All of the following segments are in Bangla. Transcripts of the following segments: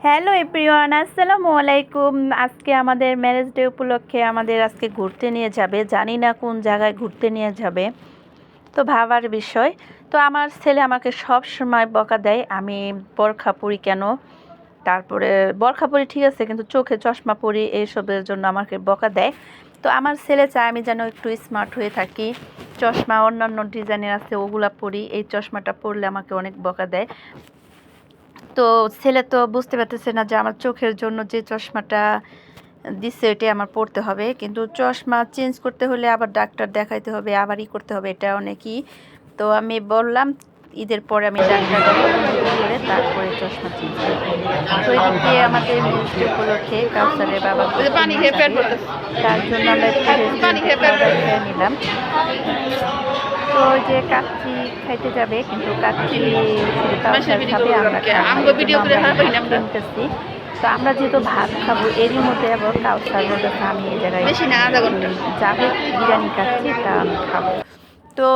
হ্যালো এভরিওয়ান, আসসালামু আলাইকুম। আজকে আমাদের ম্যারেজ ডে উপলক্ষে আমাদের আজকে ঘুরতে নিয়ে যাবে, জানি না কোন জায়গায় ঘুরতে নিয়ে যাবে, তো ভাবার বিষয়। তো আমার ছেলে আমাকে সব সময় বকা দেয় আমি বোরখা পরি কেন, তারপরে বোরখা পরি ঠিক আছে, কিন্তু চোখে চশমা পরি এইসবের জন্য আমাকে বকা দেয়। তো আমার ছেলে চায় আমি যেন একটু স্মার্ট হয়ে থাকি, চশমা অন্যান্য ডিজাইনের আছে ওগুলা পরি, এই চশমাটা পরলে আমাকে অনেক বকা দেয়। তো ছেলে তো বুঝতে পারতেছে না যে আমার চোখের জন্য যে চশমাটা দিচ্ছে ওইটাই আমার পড়তে হবে, কিন্তু চশমা চেঞ্জ করতে হলে আবার ডাক্তার দেখাইতে হবে, আবার করতে হবে, এটা অনেকই। তো আমি বললাম ঈদের পরে আমি ডাক্তার দেখাবো করে তারপরে চশমা চেঞ্জ করবো। তো এদিকে আমাদের মিষ্টি উপলক্ষে কাউসারের বাবা তার জন্য আমরা একটু খেয়ে নিলাম। তো ওই যে কাচ্চি খাইতে যাবে, কিন্তু কাচ্চি খাবে, আমরা কিনতেছি। তো আমরা যেহেতু ভাত খাবো এরই মধ্যে আবার কাউসার বলতেছে আমি এই জায়গায় যাবে বিরিয়ানি খাচ্ছি, তা আমি খাবো। তো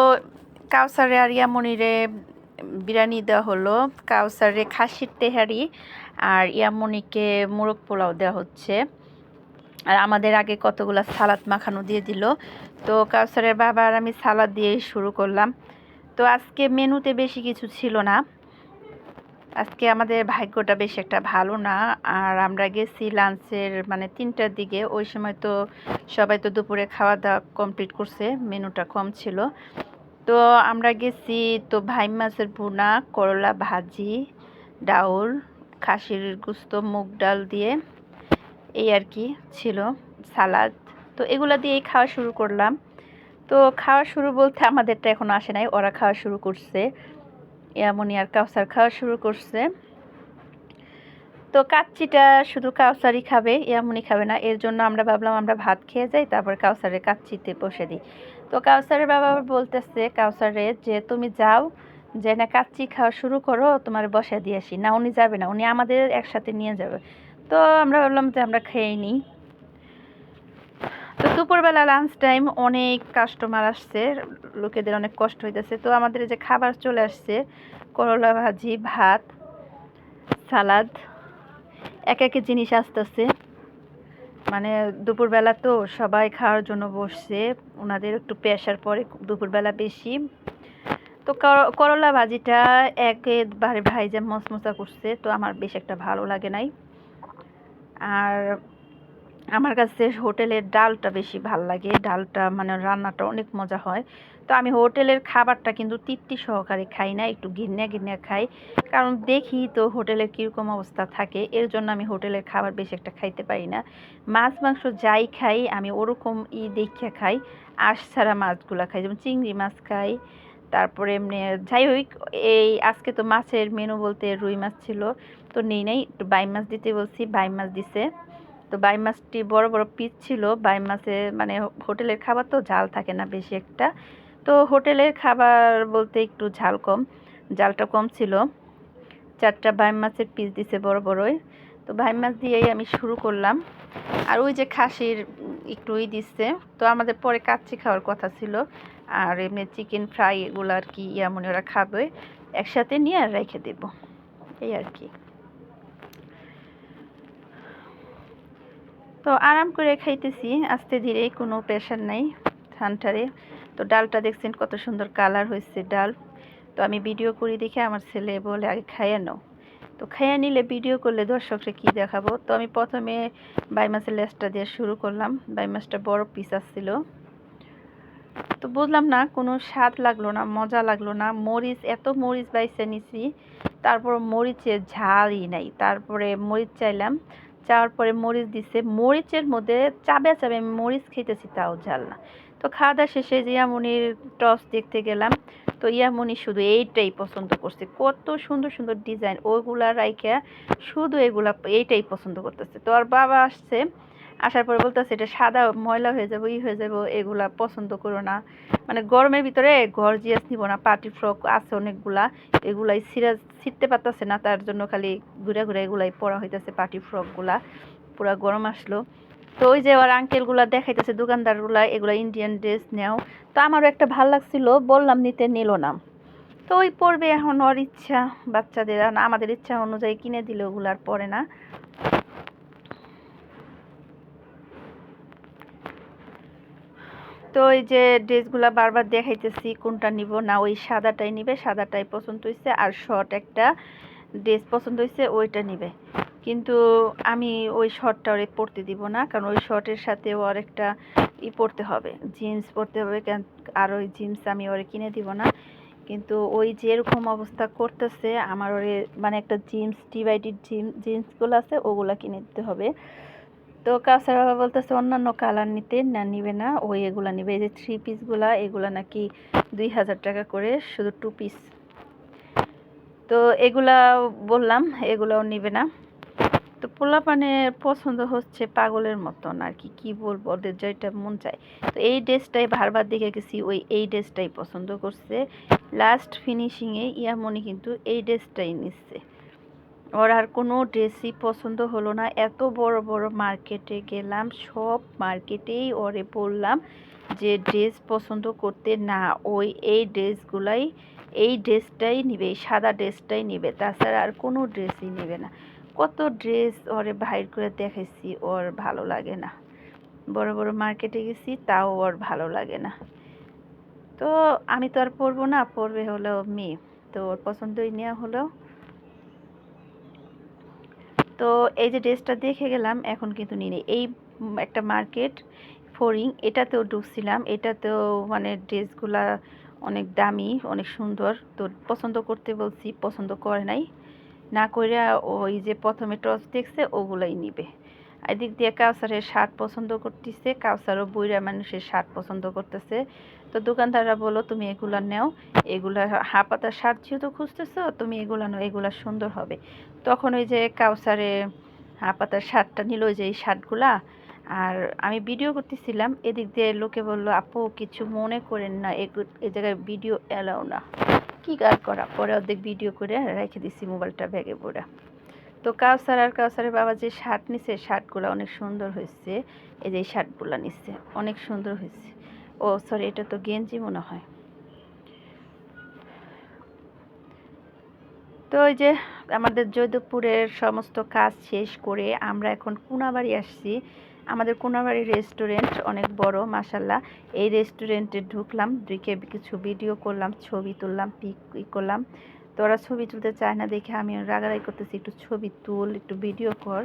কাউসারে আর ইয়ামনিরে বিরিয়ানি দেওয়া হলো, কাউসারে খাসির তেহারি আর ইয়ামনিকে মোরগ পোলাও দেওয়া হচ্ছে। আর আমাদের আগে কতগুলো সালাদ মাখানো দিয়ে দিল। তো কাউসারের বাবা আর আমি সালাদ দিয়ে শুরু করলাম। তো আজকে মেনুতে বেশি কিছু ছিল না, আজকে আমাদের ভাগ্যটা বেশ একটা ভালো না। আর আমরা গেছি লাঞ্চের মানে 3টার দিকে, ওই সময় তো সবাই তো দুপুরে খাওয়া দাওয়া কমপ্লিট করছে, মেনুটা কম ছিল। তো আমরা গেছি, তো ভাই মাছের ভুনা, করলা ভাজি, ডাউল, খাসির গোস্ত, মুগ ডাল দিয়ে এই আর কি ছিল, সালাদ। তো এগুলা দিয়েই খাওয়া শুরু করলাম। তো খাওয়া শুরু বলতে আমাদেরটা এখন আসে নাই, ওরা খাওয়া শুরু করছে, এমনই আর কাউসার খাওয়া শুরু করছে। তো কাচ্চিটা শুধু কাউসারই খাবে, এমনই খাবে না, এর জন্য আমরা ভাবলাম আমরা ভাত খেয়ে যাই, তারপর কাউসারের কাচ্চিতে বসে দিই। তো কাউসারের বাবা বলতেছে কাউসারে যে তুমি যাও, যে না কাচ্চি খাওয়া শুরু করো, তোমার বসা দিয়ে আসি। না উনি যাবে না, উনি আমাদের একসাথে নিয়ে যাবে। তো আমরা ভাবলাম যে আমরা খেয়ে নিই। তো দুপুরবেলা লাঞ্চ টাইম, অনেক কাস্টমার আসছে, লোকেদের অনেক কষ্ট হইতেছে। তো আমাদের যে খাবার চলে আসছে, করলা ভাজি, ভাত, সালাদ, এক এক জিনিস আসতেছে। মানে দুপুরবেলা তো সবাই খাওয়ার জন্য বসছে, ওনাদের একটু পেশার পরে দুপুরবেলা বেশি। তো করলা ভাজিটা একেবারে ভাইজা মচমচা করছে, তো আমার বেশ একটা ভালো লাগে নাই। আর আমার কাছে হোটেলের ডালটা বেশি ভাল লাগে, ডালটা মানে রান্নাটা অনেক মজা হয়। তো আমি হোটেলের খাবারটা কিন্তু তৃপ্তি সহকারে খাই না, একটু ঘিন্না ঘিন্না খাই, কারণ দেখি তো হোটেলের কীরকম অবস্থা থাকে, এর জন্য আমি হোটেলের খাবার বেশি একটা খাইতে পারি না। মাছ মাংস যাই খাই আমি ওরকম দেখে খাই, আঁশ ছাড়া মাছগুলা খাই, যেমন চিংড়ি মাছ খাই। তারপরে এমনি যাই হোক, এই আজকে তো মাছের মেনু বলতে রুই মাছ ছিল, তো নেই নাই, একটু বাই মাছ দিতে বলছি, বাই মাছ দিছে। তো বাই মাছটি বড় বড় পিস ছিল, বাই মাছে মানে হোটেলের খাবার তো ঝাল থাকে না বেশি একটা, তো হোটেলের খাবার বলতে একটু ঝাল কম, ঝালটা কম ছিল। 4টা বাই মাছের পিস দিছে বড় বড়ই। তো বাই মাছ দিয়েই আমি শুরু করলাম। আর ওই যে খাসির একটু দিচ্ছে। তো আমাদের পরে কাচ্চি খাওয়ার কথা ছিল, আর এমনি চিকেন ফ্রাই এগুলো আর কি মনে ওরা খাবে, একসাথে নিয়ে আর রেখে দেব, এই আর কি। তো আরাম করে খাইতেছি আস্তে ধীরে, কোনো প্রেশার নাই ঠান্ডারে। তো ডালটা দেখছেন কত সুন্দর কালার হয়েছে ডাল। তো আমি ভিডিও করি দেখে আমার ছেলে বলে আগে খাইয়ে নাও। তো খাইয়ে নিলে ভিডিও করলে দর্শকরা কী দেখাবো। তো আমি প্রথমে বাই মাছের লেজটা দিয়ে শুরু করলাম, বাই মাছটা বড় পিস আসছিল। তো বুঝলাম না, কোনো স্বাদ লাগলো না, মজা লাগলো না, মরিচ এত মরিচ বাইছে নিছি, তারপর মরিচের ঝালই নাই। তারপরে মরিচ চাইলাম, চাওয়ার পরে মরিচ দিছে, মরিচের মধ্যে চাবে চাবে আমি মরিচ খেতেছি, তাও ঝাল না। তো খাওয়া দাওয়া শেষে যে ইয়ামনির টস দেখতে গেলাম, তো ইয়ামনি শুধু এইটাই পছন্দ করছে, কত সুন্দর সুন্দর ডিজাইন, ওইগুলা রাইখা শুধু এগুলা এইটাই পছন্দ করতেছে। তো আর বাবা আসছে, আসার পরে বলতেছে এটা সাদা ময়লা হয়ে যাবো, হয়ে যাবো, এগুলা পছন্দ করো না। মানে গরমের ভিতরে গর্জিয়াস নিব না, পার্টি ফ্রক আছে অনেকগুলা, এগুলাই ছিঁড়তে পারতেছে না, তার জন্য খালি ঘুরে ঘুরে এগুলাই পরা হইতেছে পার্টি ফ্রকগুলা। পুরা গরম আসলো। তো ওই যে ওর আঙ্কেলগুলা দেখাইতেছে দোকানদারগুলা, এগুলা ইন্ডিয়ান ড্রেস নেও। তো আমারও একটা ভাল লাগছিল, বললাম নিতে, নিল না। তো ওই পরবে এখন ওর ইচ্ছা, বাচ্চাদের আমাদের ইচ্ছা অনুযায়ী কিনে দিলে ওগুলো আর পরে না। তো এই যে ড্রেসগুলা বারবার দেখাইতেছি কোনটা নিব না, ওই সাদাটাই নিবে, সাদাটাই পছন্দ হয়েছে, আর শর্ট একটা ড্রেস পছন্দ হয়েছে ওইটা নিবে। কিন্তু আমি ওই শর্টটা ওরে পরতে দিব না, কারণ ওই শর্টের সাথে ওর একটা পরতে হবে, জিন্স পরতে হবে, আর ওই জিন্স আমি ওরে কিনে দিব না। কিন্তু ওই যেরকম অবস্থা করতেছে আমার ওরে মানে একটা জিন্স ডিভাইডেড জিন্সগুলো আছে ওগুলা কিনে দিতে হবে। তো কাউসার বাবা বলতেছে অন্যান্য কালার নিতে না, নিবে না, ওই এগুলা নিবে। এই যে 3 পিসগুলা এগুলা নাকি 2000 টাকা করে শুধু 2 পিস। তো এগুলা বললাম এগুলাও নিবে না। তো পোলাপানের পছন্দ হচ্ছে পাগলের মতন আর কি, কি বলবো, ওদের যেটা মন চায়। তো এই ড্রেসটাই বারবার দেখে গেছি, ওই এই ড্রেসটাই পছন্দ করছে। লাস্ট ফিনিশিংয়ে ইয়ামনি কিন্তু এই ড্রেসটাই নিচ্ছে। ওর আর কোনো ড্রেসই পছন্দ হলো না। এত বড় বড় মার্কেটে গেলাম, সব মার্কেটেই ওরে বললাম যে ড্রেস পছন্দ করতে, না ওই এই ড্রেসগুলাই, এই ড্রেসটাই নিবে, এই সাদা ড্রেসটাই নিবে, তাছাড়া আর কোনো ড্রেসই নেবে না। কত ড্রেস ওরে বাইর করে দেখাইছি, ওর ভালো লাগে না। বড় বড় মার্কেটে গেছি তাও ওর ভালো লাগে না। তো আমি তো আর পরবো না, পরবে হলো মেয়ে, তো ওর পছন্দই নেওয়া হলো। তো এই যে ড্রেসটা দেখে গেলাম, এখন কিন্তু নিয়ে এই একটা মার্কেট ফরিং, এটাতেও ঢুকছিলাম, এটাতেও মানে ড্রেসগুলা অনেক দামি, অনেক সুন্দর। তো পছন্দ করতে বলছি, পছন্দ করে নাই, না কইরা ওই যে প্রথমে টস দেখছে ওগুলাই নিবে। এদিক দিয়ে কাউসারের শার্ট পছন্দ করতেছে, কাউসারও বুইরা মানুষের শার্ট পছন্দ করতেছে। তো দোকানদাররা বলো তুমি এগুলা নেও, এগুলা হাফাতা শার্ট যেহেতু খুঁজতেছো তুমি এগুলা নাও, এগুলা সুন্দর হবে। তখন ওই যে কাউসারে হাফাতার শার্টটা নিল, ওই যে এই শার্টগুলা। আর আমি ভিডিও করতেছিলাম, এদিক দিয়ে লোকে বললো আপু কিছু মনে করেন না, এই জায়গায় ভিডিও এলাও না। কি আর করা, পরে অর্ধেক ভিডিও করে রেখে দিছি মোবাইলটা ব্যাগে পড়ে। তো কাউসার আর কাউসারের বাবা যে শার্ট নিছে, শার্টগুলো অনেক সুন্দর হয়েছে। এই যে এই শার্টগুলো নিচ্ছে অনেক সুন্দর হয়েছে। ও সরি, এটা তো গেঞ্জি মনে হয়। তো ওই যে আমাদের জয়দেবপুরের সমস্ত কাজ শেষ করে আমরা এখন কোনাবাড়ি আসছি। আমাদের কোনাবাড়ি রেস্টুরেন্ট অনেক বড় মাশাল্লাহ। এই রেস্টুরেন্টে ঢুকলাম, ঢুকে কিছু ভিডিও করলাম, ছবি তুললাম, পিক করলাম। তো ওরা ছবি তুলতে চায় না দেখে আমি রাগারাগি করতেছি, একটু ছবি তুল, একটু ভিডিও কর।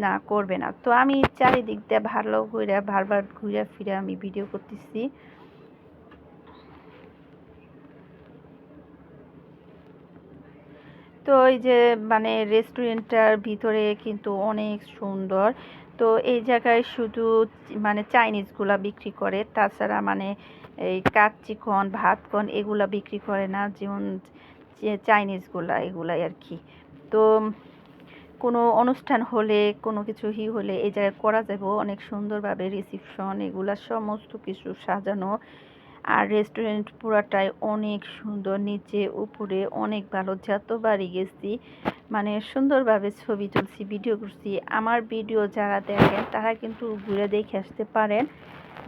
না করবে না। তো আমি চারিদিক দিয়ে ভালো ঘুরে, বারবার ঘুরে ফিরে আমি ভিডিও করতেছি। তো এই যে মানে রেস্টুরেন্টটার ভিতরে কিন্তু অনেক সুন্দর। তো এই জায়গায় শুধু মানে চাইনিজগুলা বিক্রি করে, তাছাড়া মানে এই কাচ্চিকন ভাতকন এগুলা বিক্রি করে না, যেমন যে চাইনিজগুলা এগুলাই আর কি। তো কোনো অনুষ্ঠান হলে, কোনো কিছু হলে এই জায়গায় করা যাবে অনেক সুন্দরভাবে, রিসিপশন এগুলা সমস্ত কিছু সাজানো। আর রেস্টুরেন্ট পুরাটাই অনেক সুন্দর, নিচে উপরে অনেক ভালো। যতবারই গেছি মানে সুন্দরভাবে ছবি তুলছি, ভিডিও করছি। আমার ভিডিও যারা দেখেন তারা কিন্তু ঘুরে দেখে আসতে পারেন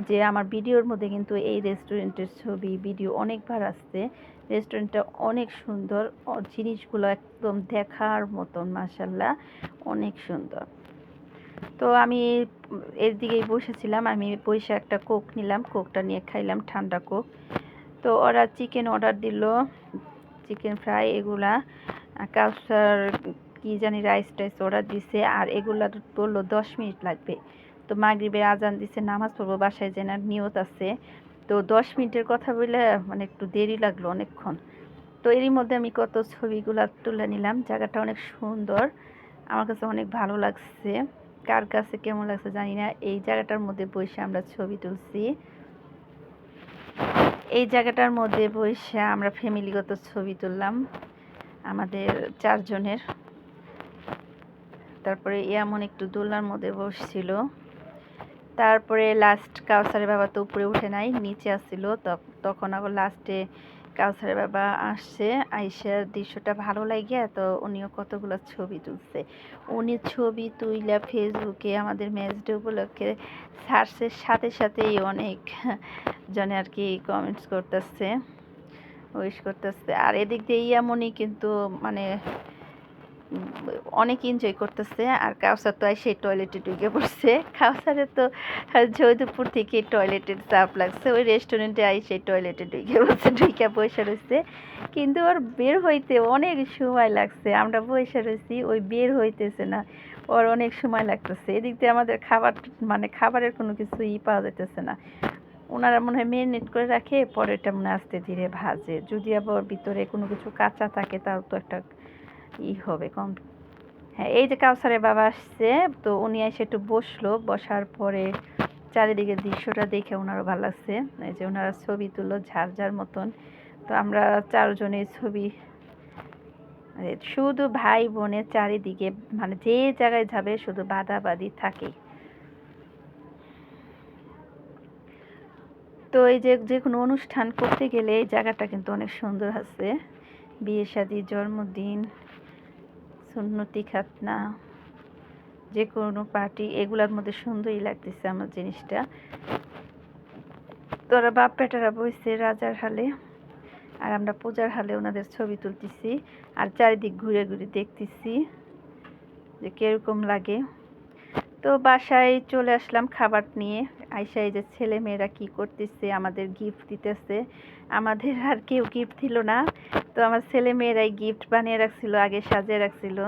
যে আমার ভিডিওর মধ্যে কিন্তু এই রেস্টুরেন্টের ছবি ভিডিও অনেকবার আসছে। রেস্টুরেন্টটা অনেক সুন্দর, জিনিসগুলো একদম দেখার মতন, মাশাল্লাহ অনেক সুন্দর। তো আমি এর দিকেই বসেছিলাম, আমি বসে একটা কোক নিলাম, কোকটা নিয়ে খাইলাম, ঠান্ডা কোক। তো ওরা চিকেন অর্ডার দিল, চিকেন ফ্রাই এগুলা, কাউসার কি জানি রাইস টাইস অর্ডার দিছে, আর এগুলা বললো 10 মিনিট লাগবে। তো মাগরিবের আজান দিছে, নামাজ পড়বো বাসায় যেন নিয়ত আছে। তো 10 মিনিটের কথা বলে মানে একটু দেরি লাগলো অনেকক্ষণ। তো এরই মধ্যে আমি কত ছবিগুলো তুলে নিলাম। জায়গাটা অনেক সুন্দর, আমার কাছে অনেক ভালো লাগছে। কার কাছে কেমন লাগছে জানি না। এই জায়গাটার মধ্যে বসে আমরা ছবি তুলছি, এই জায়গাটার মধ্যে বসে আমরা ফ্যামিলিগত ছবি তুললাম আমাদের 4 জনের। তারপরে এমন একটু দোলনার মধ্যে বসছিল। তারপরে লাস্ট কাউসারের বাবা তো উপরে উঠে নাই, নিচে আসছিল। তখন আবার লাস্টে কাউসারের বাবা আসছে, আইসার দৃশ্যটা ভালো লাগিয়া তো উনিও কতগুলো ছবি তুলছে। উনি ছবি তুইলা ফেসবুকে আমাদের ম্যাচ ডে উপলক্ষে সার্চের সাথে সাথেই অনেক জনে আর কি কমেন্টস করতেছে। উইশ করতেছে। আর এদিক দিয়ে ইয়ামনি কিন্তু মানে অনেক এনজয় করতেছে। আর কাউসার তো সেই টয়লেটে ঢুকে পড়ছে। কাউসারের তো জয়দেবপুর থেকে টয়লেটের চাপ লাগছে, ওই রেস্টুরেন্টে সেই টয়লেটে ঢুকে পড়ছে, ঢুকে বসে রয়েছে। কিন্তু ওর বের হইতে অনেক সময় লাগছে, আমরা বসে রয়েছি, ওই বের হইতেছে না, ওর অনেক সময় লাগতেছে। এদিক দিয়ে আমাদের খাবার মানে খাবারের কোনো কিছুই পাওয়া যাইতেছে না। ওনারা মনে হয় মেরিনেট করে রাখে, পরে এটা মনে আস্তে ধীরে ভাজে। যদি আবার ভিতরে কোনো কিছু কাঁচা থাকে তাও তো একটা হবে কম। হ্যাঁ, এই যে কাউসারের বাবা আসছে, তো উনি এসে একটু বসলো, বসার পরে চারিদিকে দৃশ্যটা দেখে ওনারও ভালো লাগছে। এই যে ওনারা ছবি তুললো ঝাড় মতন। তো আমরা চারজনের ছবি, শুধু ভাই বোনের চারিদিকে মানে যে জায়গায় যাবে শুধু বাদাবাদি থাকে। তো এই যে কোনো অনুষ্ঠান করতে গেলে এই জায়গাটা কিন্তু অনেক সুন্দর আছে। বিয়ে শাদী, জন্মদিন, সুন্নতি খাতনা, যে কোনো পার্টি, এগুলোর মধ্যে সুন্দরই লাগতেছে আমার জিনিসটা। তোরা বাপ বেটারা বইছে রাজার হালে, আর আমরা পূজার হালে ওনাদের ছবি তুলতেছি, আর চারিদিক ঘুরে ঘুরে দেখতেছি যে কিরকম লাগে। তো বাসায় চলে আসলাম খাবার নিয়ে। আইসা এই যে ছেলে মেয়েরা কি করতেছে, আমাদের গিফট দিতেছে। আমাদের আর কেউ গিফট দিল না, তো আমার ছেলে মেয়েরাই গিফট বানিয়ে রাখছিল, আগে সাজিয়ে রাখছিল।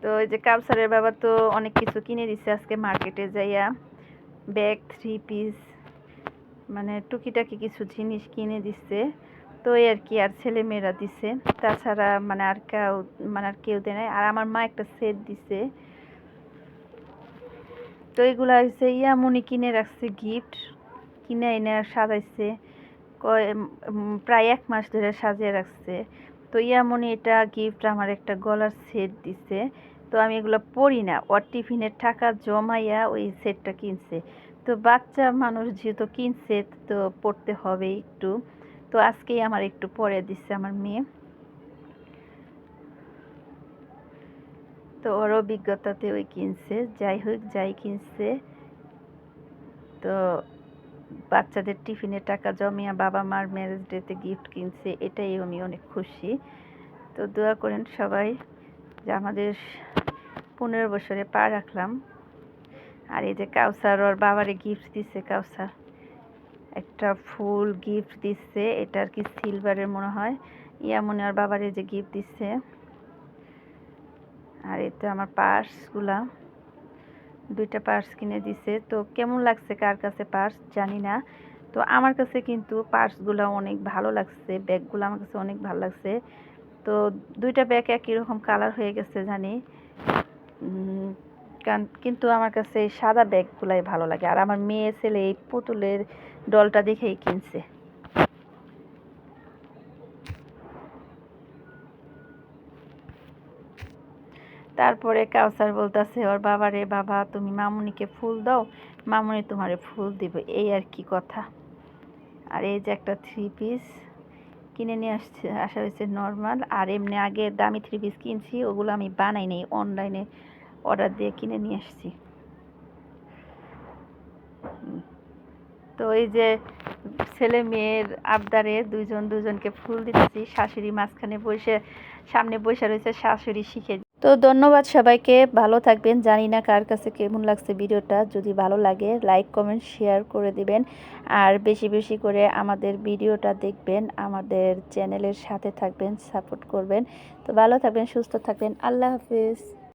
তো এই যে কাউসারের বাবা তো অনেক কিছু কিনে দিছে আজকে মার্কেটে যাইয়া, ব্যাগ, 3 পিস, মানে টুকিটাকি কিছু জিনিস কিনে দিচ্ছে। তো এই আর কি, আর ছেলে মেয়েরা দিছে, তাছাড়া মানে আর কেউ দেয় নাই। আর আমার মা একটা সেট দিছে। তো এগুলা হচ্ছে ইয়ামনি কিনে রাখছে, গিফট কিনে এনে সাজাইছে, প্রায় 1 মাস ধরে সাজিয়ে রাখছে। তো ইয়ামনি এটা গিফট আমার একটা গলার সেট দিছে। তো আমি এগুলো পরি না, ওর টিফিনের টাকা জমাইয়া ওই সেটটা কিনছে। তো বাচ্চা মানুষ যেহেতু কিনছে তো পড়তে হবে একটু। তো আজকেই আমার একটু পরে দিচ্ছে আমার মেয়ে। তো ওর অভিজ্ঞতাতে ওই কিনছে, যাই হোক যাই কিনছে। তো বাচ্চাদের টিফিনের টাকা জমিয়া বাবা মার ম্যারেজ ডেতে গিফট কিনছে, এটাই আমি অনেক খুশি। তো দোয়া করেন সবাই যে আমাদের 15 বছরে পা রাখলাম। আর এই যে কাউসার ওর বাবারে গিফট দিচ্ছে, কাউসার একটা ফুল গিফট দিচ্ছে, এটা আর কি সিলভারের মনে হয়। ইয়ামনি ওর বাবারে যে গিফট দিচ্ছে। আর এটা আমার পার্সগুলা, 2টা পার্স কিনে দিছে। তো কেমন লাগছে কার কাছে পার্স জানি না, তো আমার কাছে কিন্তু পার্সগুলো অনেক ভালো লাগছে, ব্যাগগুলো আমার কাছে অনেক ভালো লাগছে। তো 2টা ব্যাগ একই রকম কালার হয়ে গেছে জানি, কিন্তু আমার কাছে এই সাদা ব্যাগগুলাই ভালো লাগে। আর আমার মেয়ে ছেলে এই পুতুলের ডলটা দেখেই কিনছে। তারপরে কাউসার বলতেছে ওর বাবারে, বাবা তুমি মামুনিকে ফুল দাও, মামুনি তোমারে ফুল দিবে, এই আর কি কথা। আর এই যে একটা 3 পিস কিনে নিয়ে আসা হয়েছে নর্মাল। আর এমনি আগে দামি 3 পিস কিনছি, ওগুলো আমি বানাই নাই, অনলাইনে অর্ডার দিয়ে কিনে নিয়ে আসছি। তো এই যে ছেলে মেয়ের আবদারে দুজনকে ফুল দিতেছি, শাশুড়ি মাঝখানে বসে, সামনে বসে রয়েছে, শাশুড়ি শিখে। তো ধন্যবাদ সবাইকে, ভালো থাকবেন। জানি না কার কাছে কেমন লাগছে ভিডিওটা, যদি ভালো লাগে লাইক কমেন্ট শেয়ার করে দিবেন, আর বেশি বেশি করে আমাদের ভিডিওটা দেখবেন, আমাদের চ্যানেলের সাথে থাকবেন, সাপোর্ট করবেন। তো ভালো থাকবেন, সুস্থ থাকবেন, আল্লাহ হাফিজ।